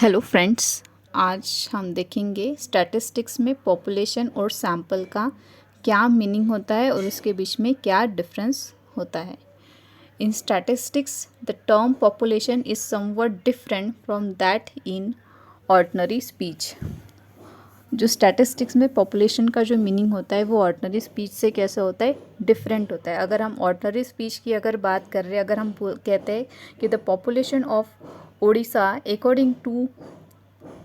Hello friends, आज हम देखेंगे स्टैटिस्टिक्स में पॉपुलेशन और सैंपल का क्या मीनिंग होता है और उसके बीच में क्या डिफरेंस होता है। इन statistics the term population is somewhat different from that in ordinary speech. जो स्टैटिस्टिक्स में पॉपुलेशन का जो मीनिंग होता है वो ऑर्डिनरी स्पीच से कैसे होता है, डिफरेंट होता है। अगर हम ऑर्डिनरी स्पीच की अगर बात कर रहे हैं, अगर हम कहते हैं कि the population of Orissa according to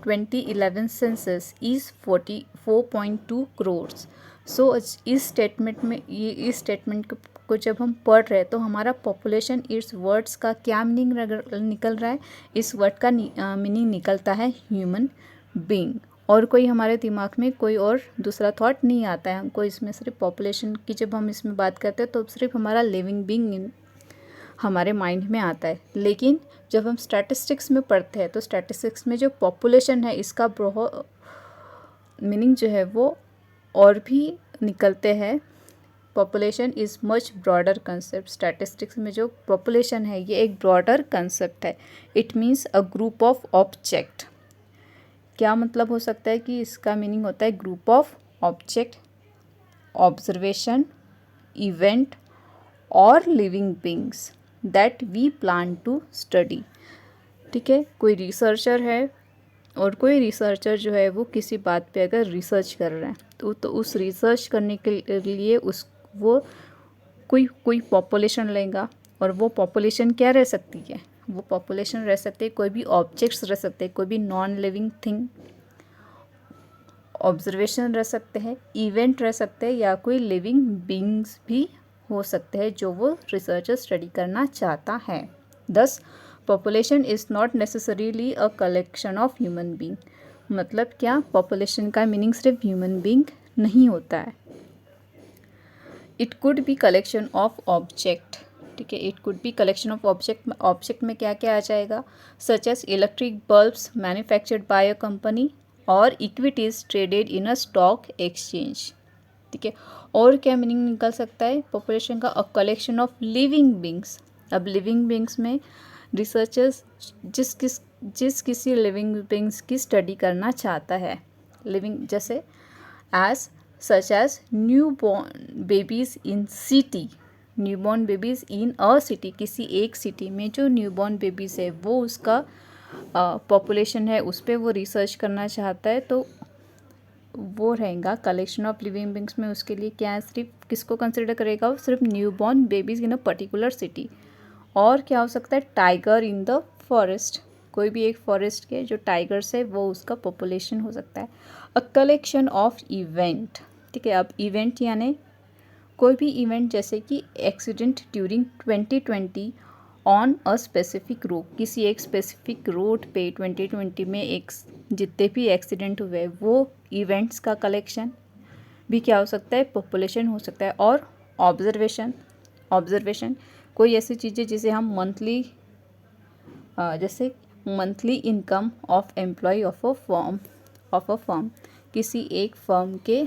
2011 census is 44.2 crores. So इस स्टेटमेंट में इस स्टेटमेंट को जब हम पढ़ रहे हैं तो हमारा पॉपुलेशन इस वर्ड्स का क्या मीनिंग निकल रहा है, इस वर्ड का मीनिंग निकलता है ह्यूमन बीइंग। और कोई हमारे दिमाग में कोई और दूसरा थॉट नहीं आता है हमको। इसमें सिर्फ पॉपुलेशन की जब हम इसमें बात करते हैं तो सिर्फ हमारा लिविंग बीइंग हमारे माइंड में आता है। लेकिन जब हम स्टैटिस्टिक्स में पढ़ते हैं तो स्टैटिस्टिक्स में जो पॉपुलेशन है इसका बहुत मीनिंग जो है वो और भी निकलते हैं। Population is much broader concept. Statistics में जो पॉपुलेशन है ये एक ब्रॉडर कंसेप्ट है। It means a group of object. क्या मतलब हो सकता है कि इसका मीनिंग होता है group of object, observation, event और living beings that we plan to study. ठीक है, कोई रिसर्चर है और कोई रिसर्चर जो है वो किसी बात पे अगर रिसर्च कर रहा है तो उस रिसर्च करने के लिए वो कोई पॉपुलेशन लेगा। और वो पॉपुलेशन क्या रह सकती है, वो पॉपुलेशन रह सकते हैं कोई भी ऑब्जेक्ट्स रह सकते हैं, कोई भी नॉन लिविंग थिंग, ऑब्जर्वेशन रह सकते हैं, इवेंट रह सकते हैं या कोई लिविंग बींग्स भी हो सकते हैं जो वो रिसर्चर स्टडी करना चाहता है। दस, population is not necessarily a collection of human being. मतलब क्या, पॉपुलेशन का मीनिंग सिर्फ ह्यूमन बींग नहीं होता है। It could be collection of object. ठीक है, it could be collection of object. Object में क्या क्या आ जाएगा, such as electric bulbs manufactured by a company और equities traded in a stock exchange. ठीक है, और क्या मीनिंग निकल सकता है पॉपुलेशन का, a collection of living beings. अब लिविंग बींग्स में रिसर्चर्स जिस किसी लिविंग बींग्स की स्टडी करना चाहता है, लिविंग जैसे as such as new born babies in city, new born babies in a city, किसी एक सिटी में जो न्यू बॉर्न बेबीज़ है वो उसका पॉपुलेशन है, उस पर वो रिसर्च करना चाहता है तो वो रहेगा कलेक्शन ऑफ लिविंग बींग्स में। उसके लिए क्या है, सिर्फ किसको कंसिडर करेगा, वो सिर्फ new born babies in a particular city. और क्या हो सकता है, टाइगर इन द फॉरेस्ट, कोई भी एक फॉरेस्ट के जो टाइगर्स है वो उसका पॉपुलेशन हो सकता है। A collection of event. ठीक है, अब इवेंट यानी कोई भी इवेंट जैसे कि accident during 2020 on a specific road, किसी एक स्पेसिफिक रोड पे 2020 में एक जितने भी एक्सीडेंट हुए वो इवेंट्स का कलेक्शन भी क्या हो सकता है, पॉपुलेशन हो सकता है। और ऑब्जर्वेशन, ऑब्जर्वेशन कोई ऐसी चीज़ें जिसे हम मंथली जैसे monthly income of employ of a firm, किसी एक फर्म के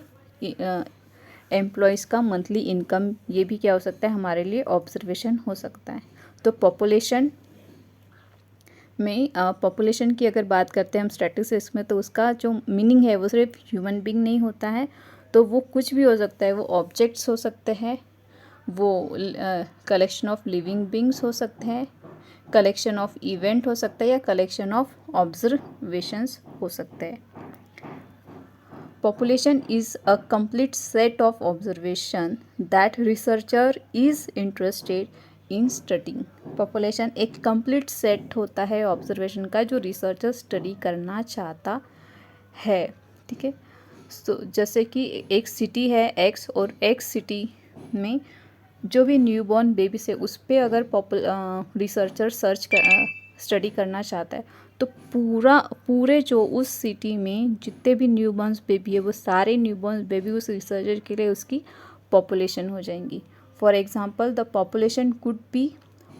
एम्प्लॉयज़ का मंथली इनकम, ये भी क्या हो सकता है, हमारे लिए ऑब्जर्वेशन हो सकता है। तो पॉपुलेशन में पॉपुलेशन की अगर बात करते हैं हम स्टैटिस्टिक्स में तो उसका जो मीनिंग है वो सिर्फ ह्यूमन बीइंग नहीं होता है, तो वो कुछ भी हो सकता है। वो ऑब्जेक्ट्स हो सकते हैं, वो कलेक्शन ऑफ लिविंग बींग्स हो सकते हैं, कलेक्शन ऑफ इवेंट हो सकता है या कलेक्शन ऑफ ऑब्जर्वेशंस हो सकते हैं। Population is a complete set of observation that researcher is interested in studying. Population एक complete set होता है ऑब्जर्वेशन का जो रिसर्चर स्टडी करना चाहता है। ठीक है, तो जैसे कि एक सिटी है एक्स और एक्स सिटी में जो भी न्यूबॉर्न बेबीज है उस पर अगर रिसर्चर स्टडी करना चाहता है तो पूरे जो उस सिटी में जितने भी न्यूबॉर्न बेबी है वो सारे न्यूबॉर्न बेबी उस रिसर्चर के लिए उसकी पॉपुलेशन हो जाएंगी। For example the population could be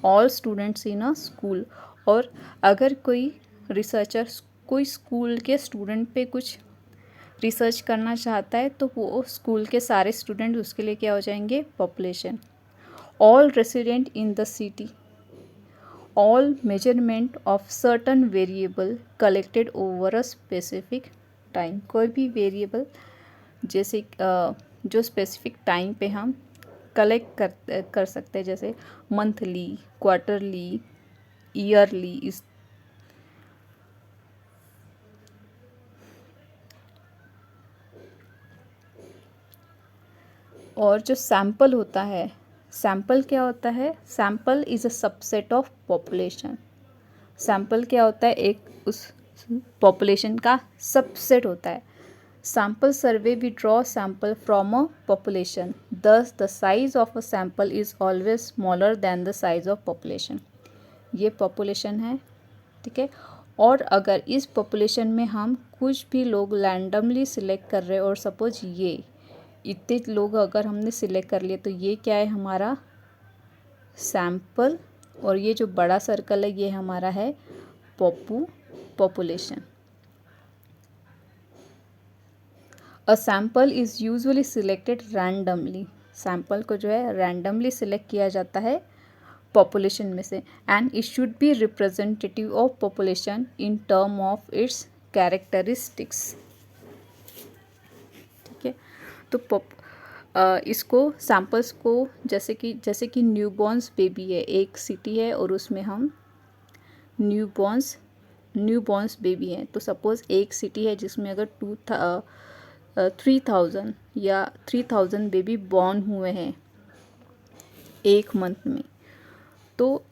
all students in a school. और अगर कोई रिसर्चर कोई स्कूल के स्टूडेंट पे कुछ रिसर्च करना चाहता है तो वो स्कूल के सारे स्टूडेंट उसके लिए क्या हो जाएंगे, population. All resident in the city, all measurement of certain variable collected over a specific time. कोई भी वेरिएबल जैसे जो स्पेसिफिक टाइम पे हम कलेक्ट कर सकते हैं, जैसे मंथली, क्वार्टरली, ईयरली। इस और जो सैंपल होता है, सैंपल क्या होता है? Sample is a subset of population. Sample क्या होता है? एक उस पॉपुलेशन का सबसेट होता है। Sample survey we draw sample from a population, thus the size of a sample is always smaller than the size of population. ये population है, ठीक है। और अगर इस पॉपुलेशन में हम कुछ भी लोग रैंडमली सिलेक्ट कर रहे हैं, और सपोज ये इतने लोग अगर हमने सिलेक्ट कर लिए, तो ये क्या है? हमारा सैंपल। और ये जो बड़ा सर्कल है ये हमारा है population. A sample is usually selected randomly. Sample को जो है रैंडमली सिलेक्ट किया जाता है पॉपुलेशन में से, and it should be representative of population in term of its characteristics, ठीक है। तो इसको सैंपल्स को जैसे कि न्यूबॉर्न्स बेबी है, एक सिटी है और उसमें हम न्यूबॉर्न्स बेबी हैं। तो सपोज़ एक सिटी है जिसमें अगर 3000 या 3000 बेबी बॉर्न हुए हैं एक मंथ में, तो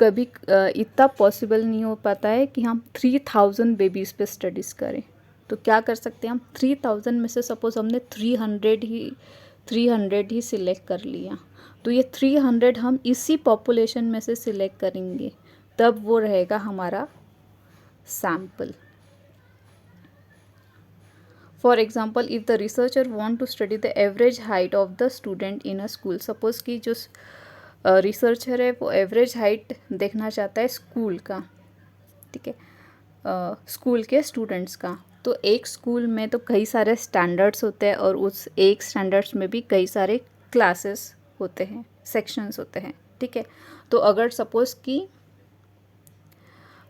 कभी इतना पॉसिबल नहीं हो पाता है कि हम 3000 बेबीज़ पे स्टडीज़ करें। तो क्या कर सकते हैं हम? 3000 में से सपोज़ हमने 300 ही सिलेक्ट कर लिया, तो ये 300 हम इसी पॉपुलेशन में से सिलेक्ट करेंगे, तब वो रहेगा हमारा sample. For example, if the researcher want to study the average height of the student in a school. Suppose कि जो रिसर्चर है वो एवरेज हाइट देखना चाहता है स्कूल का, ठीक है, स्कूल के स्टूडेंट्स का। तो एक स्कूल में तो कई सारे स्टैंडर्ड्स होते हैं, और उस एक स्टैंडर्ड्स में भी कई सारे क्लासेस होते हैं, सेक्शंस होते हैं, ठीक है। तो अगर सपोज़ कि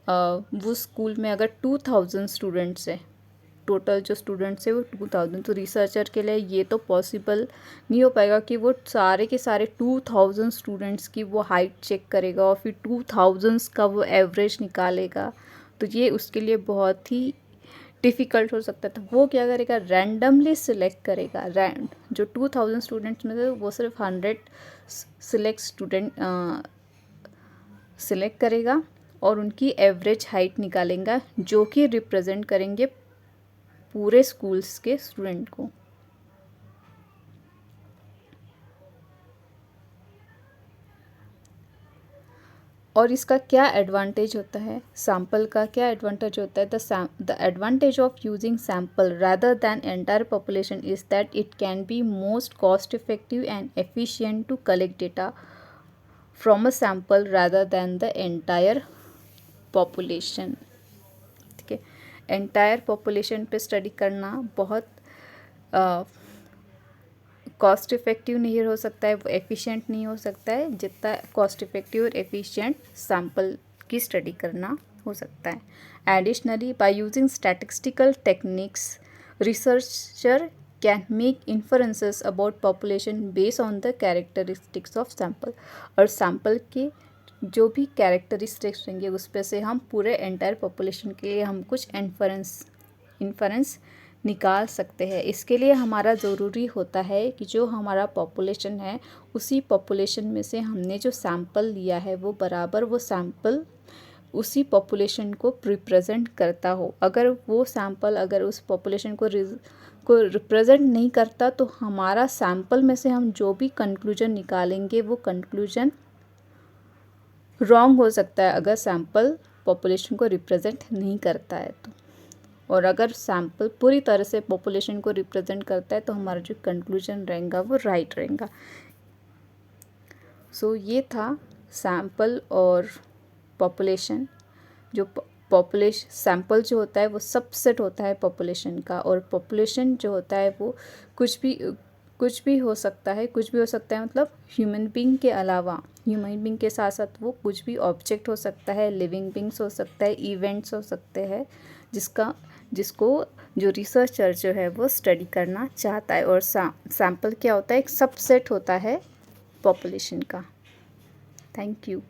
वो स्कूल में अगर 2000 स्टूडेंट्स है, टोटल जो स्टूडेंट्स है वो 2000, तो रिसर्चर के लिए ये तो पॉसिबल नहीं हो पाएगा कि वो सारे के सारे 2000 स्टूडेंट्स की वो हाइट चेक करेगा और फिर 2000 का वो एवरेज निकालेगा। तो ये उसके लिए बहुत ही डिफ़िकल्ट हो सकता है। तो वो क्या करेगा? रैंडमली सिलेक्ट करेगा। जो 2000 स्टूडेंट्स में से वो सिर्फ 100 सिलेक्ट करेगा और उनकी एवरेज हाइट निकालेगा, जो कि रिप्रेजेंट करेंगे पूरे स्कूल्स के स्टूडेंट को। और इसका क्या एडवांटेज होता है? सैम्पल का क्या एडवांटेज होता है? The advantage of using sample rather than entire population is that it can be most cost effective and efficient to collect data from a sample rather than the entire population, ठीक है। Entire population पे study करना बहुत cost effective नहीं हो सकता है, वो एफिशिएंट नहीं हो सकता है जितना कॉस्ट इफ़ेक्टिव और एफिशिएंट सैम्पल की स्टडी करना हो सकता है। Additionally, by using statistical techniques, researcher can make inferences about population based on the characteristics of sample. और सैम्पल के जो भी कैरेक्टरिस्टिक्स होंगे उस पर से हम पूरे एंटायर पॉपुलेशन के लिए हम कुछ इन्फरेंस निकाल सकते हैं। इसके लिए हमारा ज़रूरी होता है कि जो हमारा पॉपुलेशन है उसी पॉपुलेशन में से हमने जो सैंपल लिया है वो बराबर वो सैंपल उसी पॉपुलेशन को रिप्रेजेंट करता हो। अगर वो सैंपल अगर उस पॉपुलेशन को रिप्रेजेंट नहीं करता, तो हमारा सैंपल में से हम जो भी कंक्लूजन निकालेंगे वो कंक्लूजन रॉन्ग हो सकता है, अगर सैंपल पॉपुलेशन को रिप्रेजेंट नहीं करता है तो। और अगर सैंपल पूरी तरह से पॉपुलेशन को रिप्रेजेंट करता है तो हमारा जो कंक्लूजन रहेगा वो राइट रहेगा। सो ये था सैंपल और पॉपुलेशन। जो पॉपुलेशन सैंपल जो होता है वो सबसेट होता है पॉपुलेशन का, और पॉपुलेशन जो होता है वो कुछ भी हो सकता है मतलब ह्यूमन बीइंग के अलावा ह्यूमन बींग के साथ साथ वो कुछ भी ऑब्जेक्ट हो सकता है, लिविंग बींग्स हो सकता है, इवेंट्स हो सकते हैं, जिसको जो रिसर्चर जो है वो स्टडी करना चाहता है। और सैंपल क्या होता है, एक सबसेट होता है पॉपुलेशन का। Thank you.